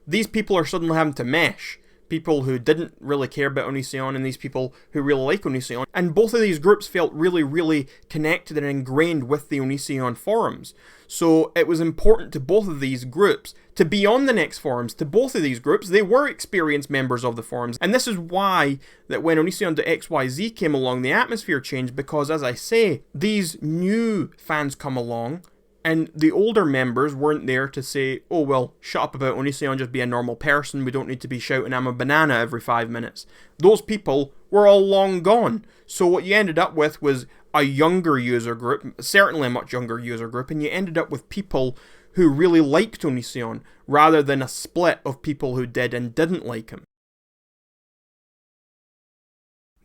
these people are suddenly having to mesh. People who didn't really care about Onision and these people who really like Onision. And both of these groups felt really, really connected and ingrained with the Onision forums. So it was important to both of these groups to be on the next forums. To both of these groups, they were experienced members of the forums. And this is why that when Onision.xyz came along, the atmosphere changed. Because, as I say, these new fans come along, and the older members weren't there to say, oh, well, shut up about Onision, just be a normal person. We don't need to be shouting, I'm a banana every 5 minutes. Those people were all long gone. So what you ended up with was a younger user group, certainly a much younger user group, and you ended up with people who really liked Onision, rather than a split of people who did and didn't like him.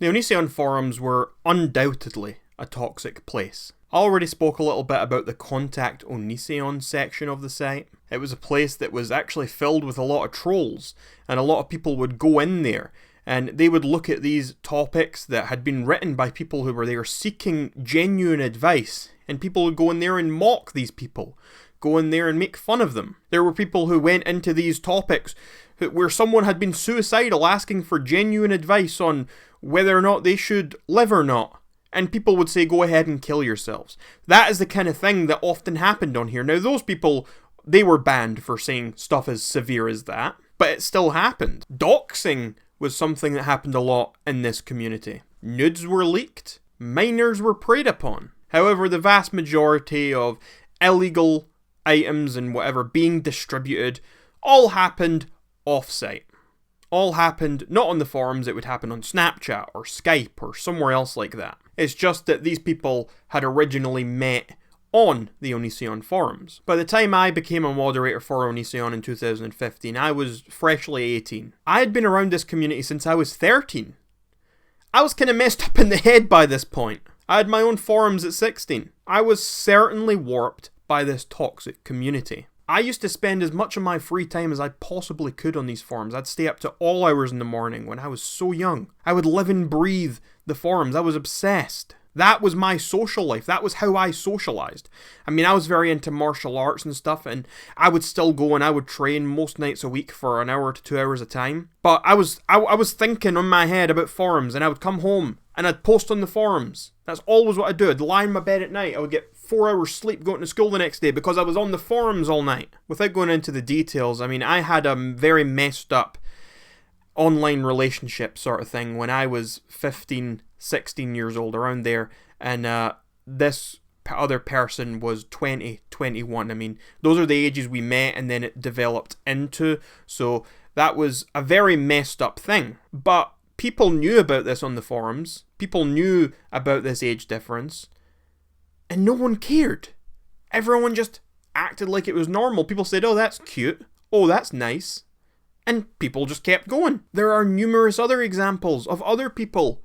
The Onision forums were undoubtedly a toxic place. I already spoke a little bit about the Contact Onision section of the site. It was a place that was actually filled with a lot of trolls, and a lot of people would go in there and they would look at these topics that had been written by people who were there seeking genuine advice, and people would go in there and mock these people, go in there and make fun of them. There were people who went into these topics where someone had been suicidal asking for genuine advice on whether or not they should live or not. And people would say, go ahead and kill yourselves. That is the kind of thing that often happened on here. Now, those people, they were banned for saying stuff as severe as that, but it still happened. Doxing was something that happened a lot in this community. Nudes were leaked. Minors were preyed upon. However, the vast majority of illegal items and whatever being distributed all happened off-site. All happened not on the forums, it would happen on Snapchat or Skype or somewhere else like that. It's just that these people had originally met on the Onision forums. By the time I became a moderator for Onision in 2015, I was freshly 18. I had been around this community since I was 13. I was kind of messed up in the head by this point. I had my own forums at 16. I was certainly warped by this toxic community. I used to spend as much of my free time as I possibly could on these forums. I'd stay up to all hours in the morning when I was so young. I would live and breathe the forums. I was obsessed. That was my social life. That was how I socialized. I mean, I was very into martial arts and stuff, and I would still go and I would train most nights a week for an hour to 2 hours a time. But I was thinking on my head about forums, and I would come home and I'd post on the forums. That's always what I'd do. I'd lie in my bed at night. I would get 4 hours sleep going to school the next day because I was on the forums all night. Without going into the details, I mean, I had a very messed up online relationship sort of thing when I was 15, 16 years old, around there, and this other person was 20, 21. I mean, those are the ages we met and then it developed into, so that was a very messed up thing. But people knew about this on the forums, people knew about this age difference, and no one cared. Everyone just acted like it was normal. People said, oh, that's cute, oh, that's nice, and people just kept going. There are numerous other examples of other people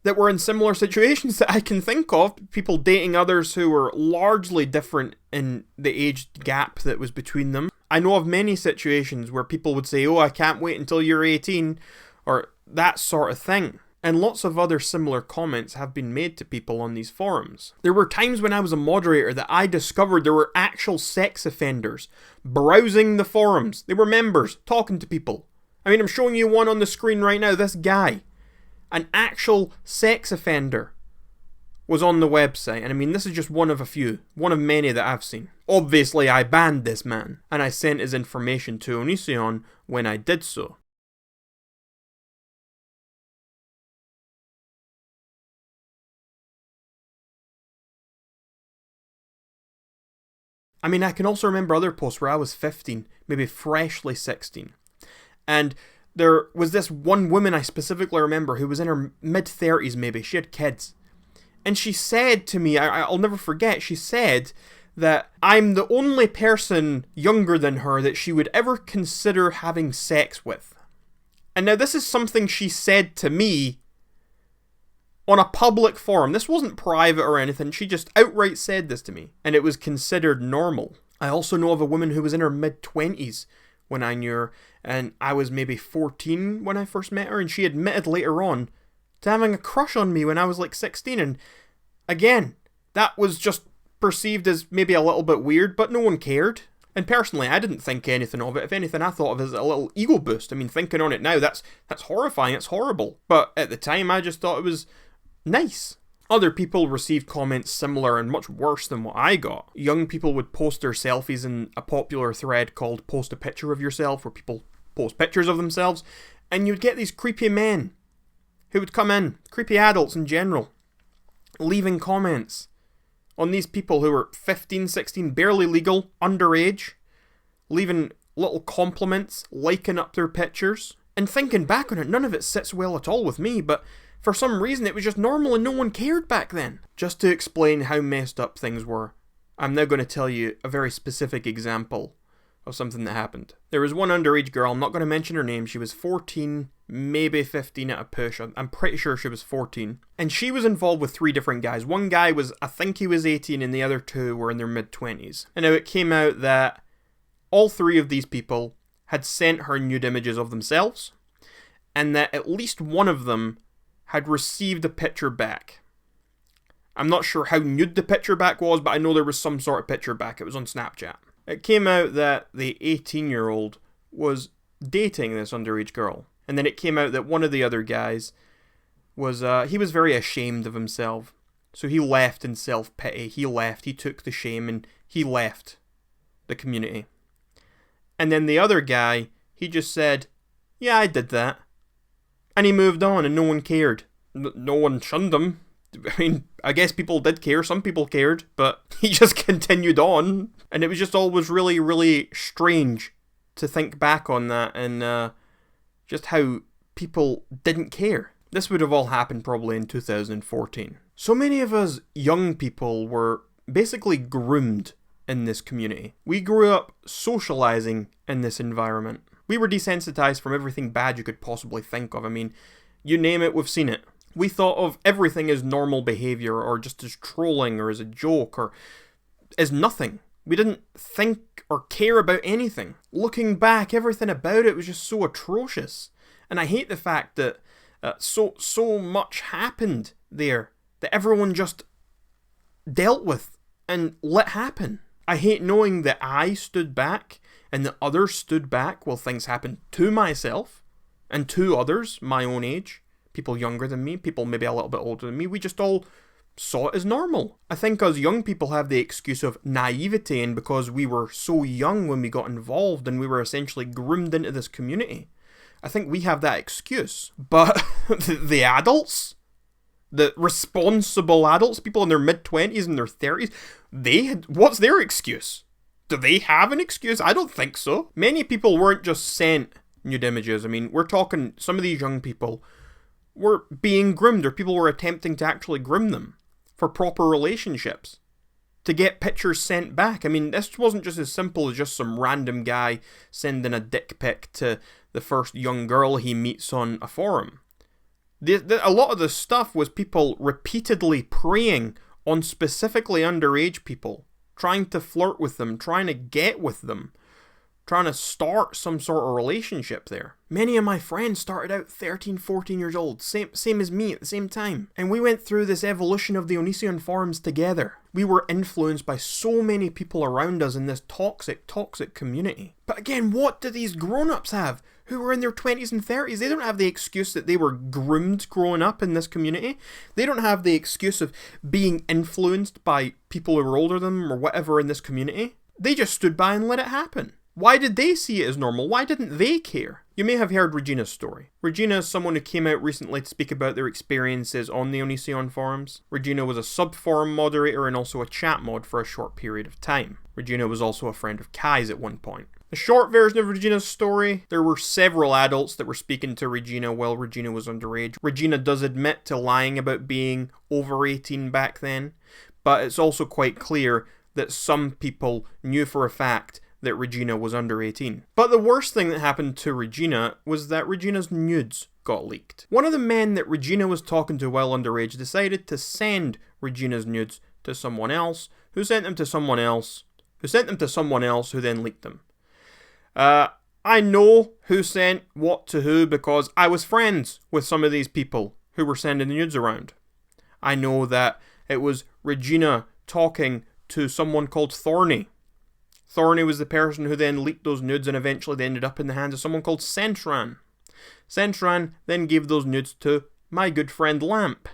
that were in similar situations that I can think of. People dating others who were largely different in the age gap that was between them. I know of many situations where people would say, oh, I can't wait until you're 18, or that sort of thing. And lots of other similar comments have been made to people on these forums. There were times when I was a moderator that I discovered there were actual sex offenders browsing the forums. They were members, talking to people. I mean, I'm showing you one on the screen right now. This guy, an actual sex offender, was on the website. And I mean, this is just one of a few, one of many that I've seen. Obviously, I banned this man, and I sent his information to Onision when I did so. I mean, I can also remember other posts where I was 15, maybe freshly 16. And there was this one woman I specifically remember who was in her mid-30s maybe. She had kids. And she said to me, I'll never forget, she said that I'm the only person younger than her that she would ever consider having sex with. And now this is something she said to me on a public forum. This wasn't private or anything. She just outright said this to me. And it was considered normal. I also know of a woman who was in her mid-20s when I knew her. And I was maybe 14 when I first met her. And she admitted later on to having a crush on me when I was like 16. And again, that was just perceived as maybe a little bit weird, but no one cared. And personally, I didn't think anything of it. If anything, I thought of it as a little ego boost. I mean, thinking on it now, that's horrifying, it's horrible. But at the time, I just thought it was nice. Other people received comments similar and much worse than what I got. Young people would post their selfies in a popular thread called Post a Picture of Yourself, where people post pictures of themselves, and you'd get these creepy men who would come in, creepy adults in general, leaving comments on these people who were 15, 16, barely legal, underage, leaving little compliments, liking up their pictures. And thinking back on it, none of it sits well at all with me, but for some reason it was just normal and no one cared back then. Just to explain how messed up things were, I'm now going to tell you a very specific example of something that happened. There was one underage girl, I'm not going to mention her name, she was 14, maybe 15 at a push, I'm pretty sure she was 14. And she was involved with 3 different guys. One guy was, I think he was 18, and the other 2 were in their mid-20s. And now it came out that all 3 of these people had sent her nude images of themselves, and that at least one of them had received a picture back. I'm not sure how nude the picture back was, but I know there was some sort of picture back. It was on Snapchat. It came out that the 18-year-old was dating this underage girl. And then it came out that one of the other guys was, he was very ashamed of himself. So he left in self-pity. He took the shame and he left the community. And then the other guy, he just said, yeah, I did that. And he moved on and no one cared. No one shunned him. I mean, I guess people did care. Some people cared. But he just continued on. And it was just always really, really strange to think back on that and just how people didn't care. This would have all happened probably in 2014. So many of us young people were basically groomed in this community. We grew up socializing in this environment. We were desensitized from everything bad you could possibly think of. I mean, you name it, we've seen it. We thought of everything as normal behavior or just as trolling or as a joke or as nothing. We didn't think or care about anything. Looking back, everything about it was just so atrocious. And I hate the fact that so much happened there that everyone just dealt with and let happen. I hate knowing that I stood back and that others stood back while things happened to myself and to others my own age, people younger than me, people maybe a little bit older than me. We just all saw it as normal. I think us young people have the excuse of naivety, and because we were so young when we got involved and we were essentially groomed into this community, I think we have that excuse. But the adults, the responsible adults, people in their mid-20s and their 30s, what's their excuse? Do they have an excuse? I don't think so. Many people weren't just sent nude images. I mean, we're talking, some of these young people were being groomed, or people were attempting to actually groom them for proper relationships, to get pictures sent back. I mean, this wasn't just as simple as just some random guy sending a dick pic to the first young girl he meets on a forum. A lot of the stuff was people repeatedly preying on specifically underage people, trying to flirt with them, trying to get with them, trying to start some sort of relationship there. Many of my friends started out 13, 14 years old, same as me at the same time. And we went through this evolution of the Onision forums together. We were influenced by so many people around us in this toxic community. But again, what do these grown-ups have who were in their 20s and 30s? They don't have the excuse that they were groomed growing up in this community. They don't have the excuse of being influenced by people who were older than them or whatever in this community. They just stood by and let it happen. Why did they see it as normal? Why didn't they care? You may have heard Regina's story. Regina is someone who came out recently to speak about their experiences on the Onision forums. Regina was a sub-forum moderator and also a chat mod for a short period of time. Regina was also a friend of Kai's at one point. The short version of Regina's story, there were several adults that were speaking to Regina while Regina was underage. Regina does admit to lying about being over 18 back then, but it's also quite clear that some people knew for a fact that Regina was under 18. But the worst thing that happened to Regina was that Regina's nudes got leaked. One of the men that Regina was talking to while underage decided to send Regina's nudes to someone else, who sent them to someone else, who sent them to someone else, who then leaked them. I know who sent what to who because I was friends with some of these people who were sending the nudes around. I know that it was Regina talking to someone called Thorny. Thorny was the person who then leaked those nudes and eventually they ended up in the hands of someone called Centran. Centran then gave those nudes to my good friend Lamp,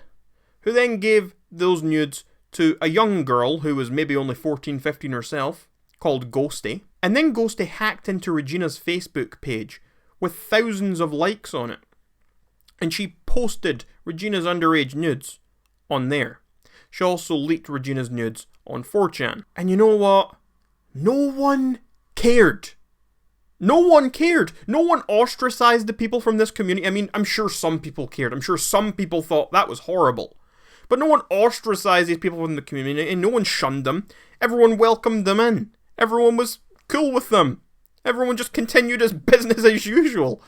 who then gave those nudes to a young girl who was maybe only 14, 15 herself, called Ghosty. And then Ghosty hacked into Regina's Facebook page with thousands of likes on it. And she posted Regina's underage nudes on there. She also leaked Regina's nudes on 4chan. And you know what? No one cared. No one cared. No one ostracized the people from this community. I mean, I'm sure some people cared. I'm sure some people thought that was horrible. But no one ostracized these people from the community and no one shunned them. Everyone welcomed them in. Everyone was cool with them. Everyone just continued as business as usual.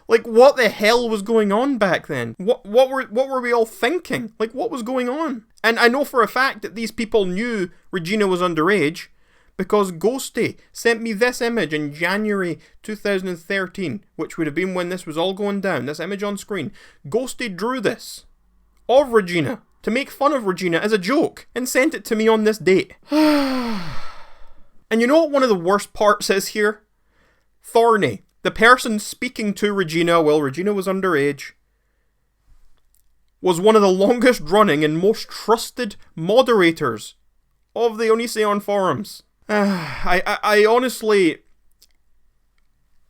Like, what the hell was going on back then? What were we all thinking? Like, what was going on? And I know for a fact that these people knew Regina was underage, because Ghosty sent me this image in January 2013, which would have been when this was all going down, this image on screen. Ghosty drew this of Regina to make fun of Regina as a joke and sent it to me on this date. And you know what one of the worst parts is here? Thorny, the person speaking to Regina while Regina was underage, was one of the longest running and most trusted moderators of the Onision forums. I honestly...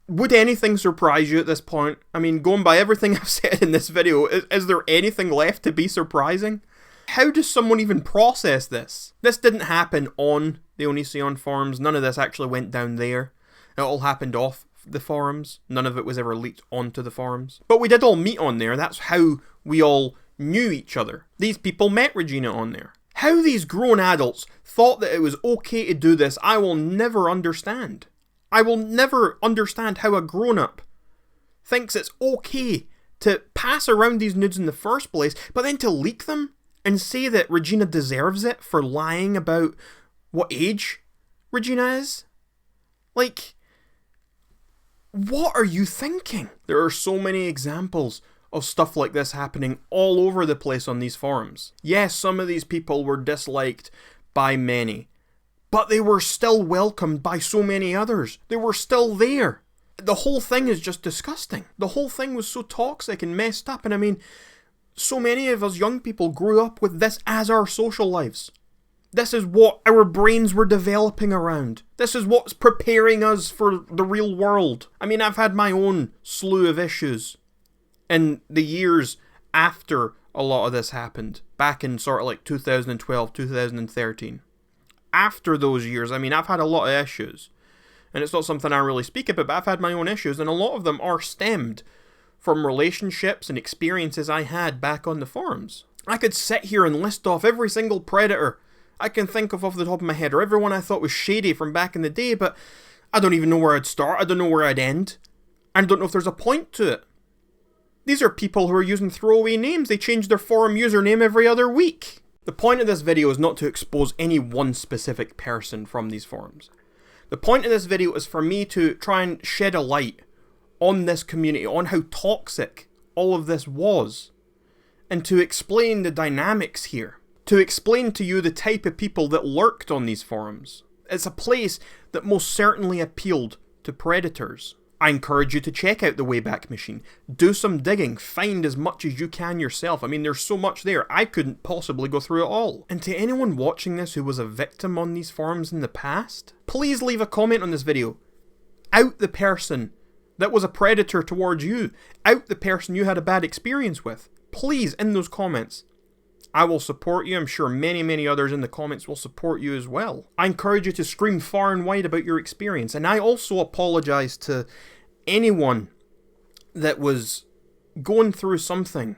Would anything surprise you at this point? I mean, going by everything I've said in this video, is there anything left to be surprising? How does someone even process this? This didn't happen on the Onision forums. None of this actually went down there. It all happened off the forums. None of it was ever leaked onto the forums. But we did all meet on there. That's how we all knew each other. These people met Regina on there. How these grown adults thought that it was okay to do this, I will never understand. I will never understand how a grown-up thinks it's okay to pass around these nudes in the first place, but then to leak them and say that Regina deserves it for lying about what age Regina is. Like, what are you thinking? There are so many examples of stuff like this happening all over the place on these forums. Yes, some of these people were disliked by many, but they were still welcomed by so many others. They were still there. The whole thing is just disgusting. The whole thing was so toxic and messed up. And I mean, so many of us young people grew up with this as our social lives. This is what our brains were developing around. This is what's preparing us for the real world. I mean, I've had my own slew of issues in the years after a lot of this happened. Back in sort of like 2012, 2013. After those years, I mean, I've had a lot of issues. And it's not something I really speak about, but I've had my own issues. And a lot of them are stemmed from relationships and experiences I had back on the forums. I could sit here and list off every single predator I can think of off the top of my head, or everyone I thought was shady from back in the day, but I don't even know where I'd start. I don't know where I'd end. I don't know if there's a point to it. These are people who are using throwaway names. They change their forum username every other week. The point of this video is not to expose any one specific person from these forums. The point of this video is for me to try and shed a light on this community, on how toxic all of this was, and to explain the dynamics here, to explain to you the type of people that lurked on these forums. It's a place that most certainly appealed to predators. I encourage you to check out the Wayback Machine. Do some digging, find as much as you can yourself. I mean, there's so much there, I couldn't possibly go through it all. And to anyone watching this who was a victim on these forums in the past, please leave a comment on this video. Out the person that was a predator towards you. Out the person you had a bad experience with. Please, in those comments. I will support you. I'm sure many others in the comments will support you as well. I encourage you to scream far and wide about your experience. And I also apologize to anyone that was going through something.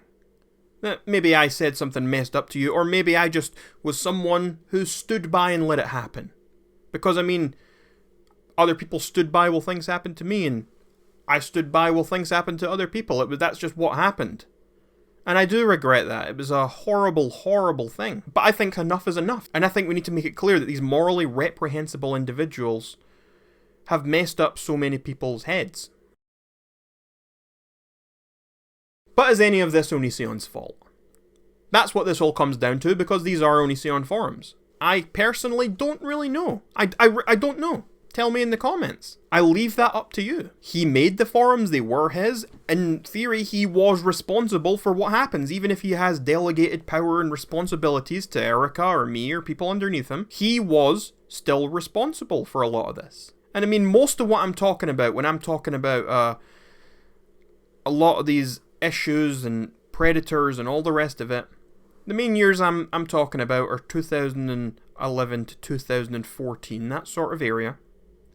Maybe I said something messed up to you, or maybe I just was someone who stood by and let it happen. Because, I mean, other people stood by while things happened to me, and I stood by while things happened to other people. That's just what happened. And I do regret that. It was a horrible, horrible thing. But I think enough is enough. And I think we need to make it clear that these morally reprehensible individuals have messed up so many people's heads. But is any of this Onision's fault? That's what this all comes down to, because these are Onision forums. I personally don't really know. I don't know. Tell me in the comments. I leave that up to you. He made the forums, they were his. In theory, he was responsible for what happens, even if he has delegated power and responsibilities to Erica or me or people underneath him. He was still responsible for a lot of this. And I mean, most of what I'm talking about when I'm talking about a lot of these issues and predators and all the rest of it, the main years I'm talking about are 2011 to 2014, that sort of area.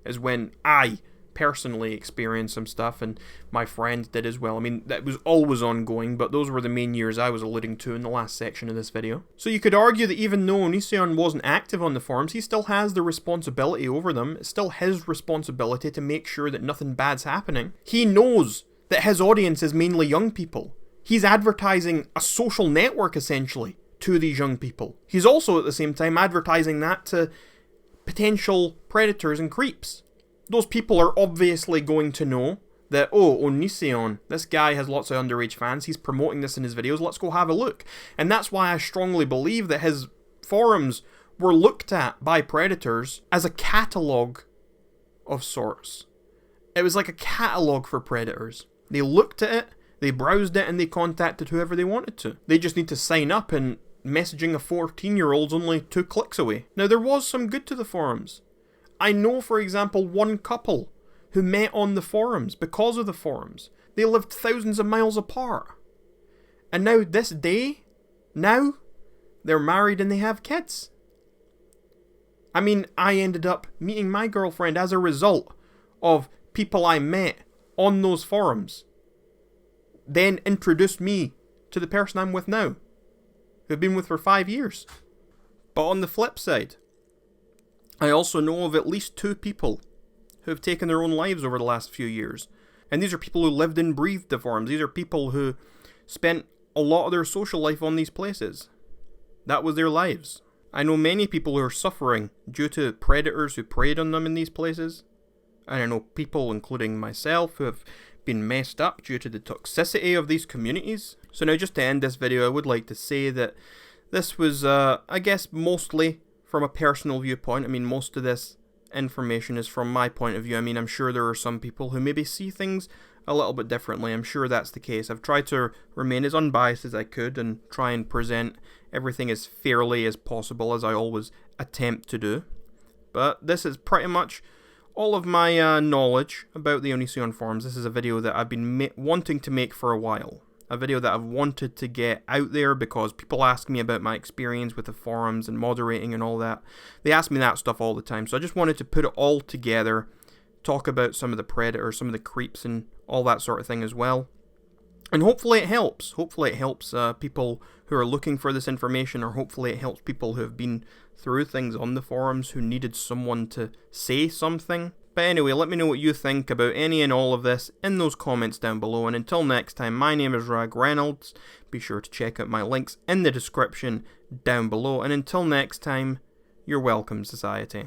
Is when I personally experienced some stuff, and my friend did as well. I mean, that was always ongoing, but those were the main years I was alluding to in the last section of this video. So you could argue that even though Onision wasn't active on the forums, he still has the responsibility over them. It's still his responsibility to make sure that nothing bad's happening. He knows that his audience is mainly young people. He's advertising a social network, essentially, to these young people. He's also, at the same time, advertising that to potential predators and creeps. Those people are obviously going to know that, oh, Onision, this guy has lots of underage fans, he's promoting this in his videos, let's go have a look. And that's why I strongly believe that his forums were looked at by predators as a catalogue of sorts. It was like a catalogue for predators. They looked at it, they browsed it, and they contacted whoever they wanted to. They just need to sign up, and messaging a 14-year-old's only 2 clicks away. Now, there was some good to the forums. I know, for example, one couple who met on the forums because of the forums. They lived thousands of miles apart. And now, this day, they're married and they have kids. I mean, I ended up meeting my girlfriend as a result of people I met on those forums. Then introduced me to the person I'm with now, who I've been with for 5 years. But on the flip side, I also know of at least 2 people who have taken their own lives over the last few years. And these are people who lived and breathed the forums. These are people who spent a lot of their social life on these places. That was their lives. I know many people who are suffering due to predators who preyed on them in these places. And I know people, including myself, who have been messed up due to the toxicity of these communities. So now, just to end this video, I would like to say that this was, I guess, mostly from a personal viewpoint. I mean, most of this information is from my point of view. I mean, I'm sure there are some people who maybe see things a little bit differently. I'm sure that's the case. I've tried to remain as unbiased as I could and try and present everything as fairly as possible, as I always attempt to do. But this is pretty much all of my knowledge about the Onision forums. This is a video that I've been wanting to make for a while. A video that I've wanted to get out there because people ask me about my experience with the forums and moderating and all that. They ask me that stuff all the time. So I just wanted to put it all together, talk about some of the predators, some of the creeps and all that sort of thing as well. And hopefully it helps. Hopefully it helps people who are looking for this information, or hopefully it helps people who have been through things on the forums who needed someone to say something. But anyway, let me know what you think about any and all of this in those comments down below. And until next time, my name is Rag Reynolds. Be sure to check out my links in the description down below. And until next time, you're welcome, society.